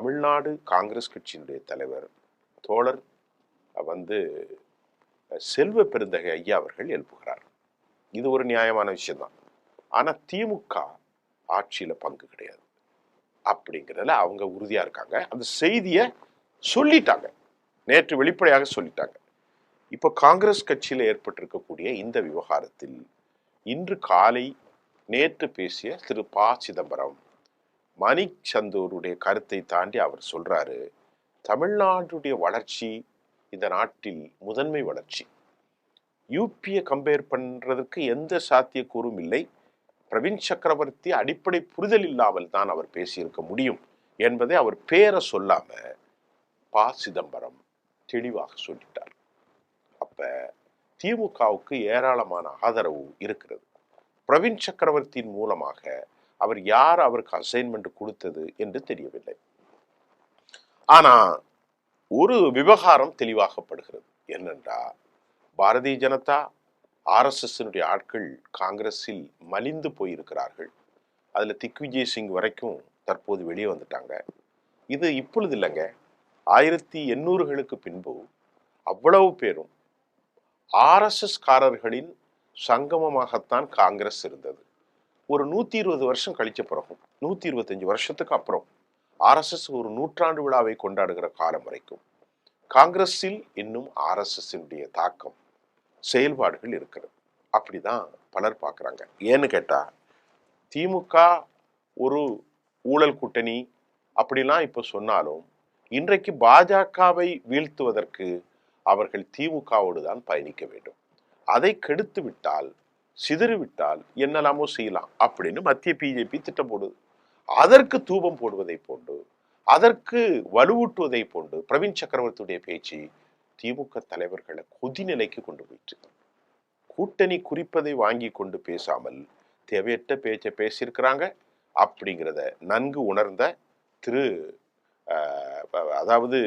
தமிழ்நாடு காங்கிரஸ் கட்சியினுடைய தலைவர் தோழர் செல்வ பெருந்தகை ஐயா அவர்கள் எழுப்புகிறார். இது ஒரு நியாயமான விஷயம்தான். ஆனா திமுக ஆட்சியில பங்கு கிடையாது அப்படிங்கிறதுல அவங்க உறுதியா இருக்காங்க. அந்த செய்தியை சொல்லிட்டாங்க, நேற்று வெளிப்படையாக சொல்லிட்டாங்க. இப்ப காங்கிரஸ் கட்சியில ஏற்பட்டிருக்கக்கூடிய இந்த விவகாரத்தில் இன்று காலை நேற்று பேசிய திரு ப சிதம்பரம் மணிக் சந்தூருடைய கருத்தை தாண்டி அவர் சொல்றாரு, தமிழ்நாட்டுடைய வளர்ச்சி இந்த நாட்டில் முதன்மை வளர்ச்சி, யூபியை கம்பேர் பண்றதுக்கு எந்த சாத்தியக்கூறும் இல்லை, பிரவீன் சக்கரவர்த்தி அடிப்படை புரிதல் இல்லாமல் தான் அவர் பேசியிருக்க முடியும் என்பதை அவர் பேரை சொல்லாம ப சிதம்பரம் தெளிவாக சொல்லிட்டார். அப்ப திமுகவுக்கு ஏராளமான ஆதரவு இருக்கிறது. பிரவீன் சக்கரவர்த்தியின் மூலமாக அவர் யார் அவருக்கு அசைன்மெண்ட் கொடுத்தது என்று தெரியவில்லை. ஆனா ஒரு விவகாரம் தெளிவாகப்படுகிறது. என்னென்றா, பாரதிய ஜனதா RSS ஆட்கள் காங்கிரஸில் மலிந்து போயிருக்கிறார்கள். அதுல திக்விஜய் சிங் வரைக்கும் தற்போது வெளியே வந்துட்டாங்க. இது இப்பொழுது இல்லைங்க, 1800களுக்கு பின்பு அவ்வளவு பேரும் RSS காரர்களின் சங்கமமாகத்தான் காங்கிரஸ் இருந்தது. ஒரு 120 வருஷம் கழிச்ச பிறகும், 125 வருஷத்துக்கு அப்புறம் RSS ஒரு நூற்றாண்டு விழாவை கொண்டாடுகிற காலம் வரைக்கும் காங்கிரஸில் இன்னும் RSS தாக்கம், செயல்பாடுகள் இருக்கிறது. அப்படிதான் பலர் பார்க்கிறாங்க. ஏன்னு கேட்டா, திமுக ஒரு ஊழல் கூட்டணி அப்படிலாம் இப்ப சொன்னாலும் இன்றைக்கு பாஜகவை வீழ்த்துவதற்கு அவர்கள் திமுகவோடு தான் பயணிக்க வேண்டும். அதை கெடுத்து விட்டால், சிதறிவிட்டால் என்னெல்லாமோ செய்யலாம் அப்படின்னு மத்திய பிஜேபி திட்டம் போடுது. அதற்கு தூபம் போடுவதை போன்று, அதற்கு வலுவூட்டுவதை போன்று பிரவீன் சக்கரவர்த்தியுடைய பேச்சு திமுக தலைவர்களை கொதிநிலைக்கு கொண்டு போயிட்டு, கூட்டணி குறிப்பதை வாங்கி கொண்டு பேசாமல் தேவையற்ற பேச்சை பேசியிருக்கிறாங்க. அப்படிங்கிறத நன்கு உணர்ந்த அதாவது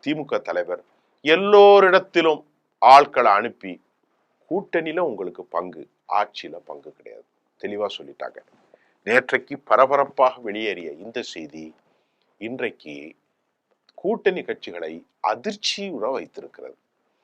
திமுக தலைவர் எல்லோரிடத்திலும் ஆட்களை அனுப்பி, கூட்டணியில உங்களுக்கு பங்கு, ஆட்சியில பங்கு கிடையாது, தெளிவா சொல்லிட்டாங்க. நேற்றைக்கு பரபரப்பாக வெளியேறிய இந்த செய்தி இன்றைக்கு கூட்டணி கட்சிகளை அதிர்ச்சியுற வைத்திருக்கிறது.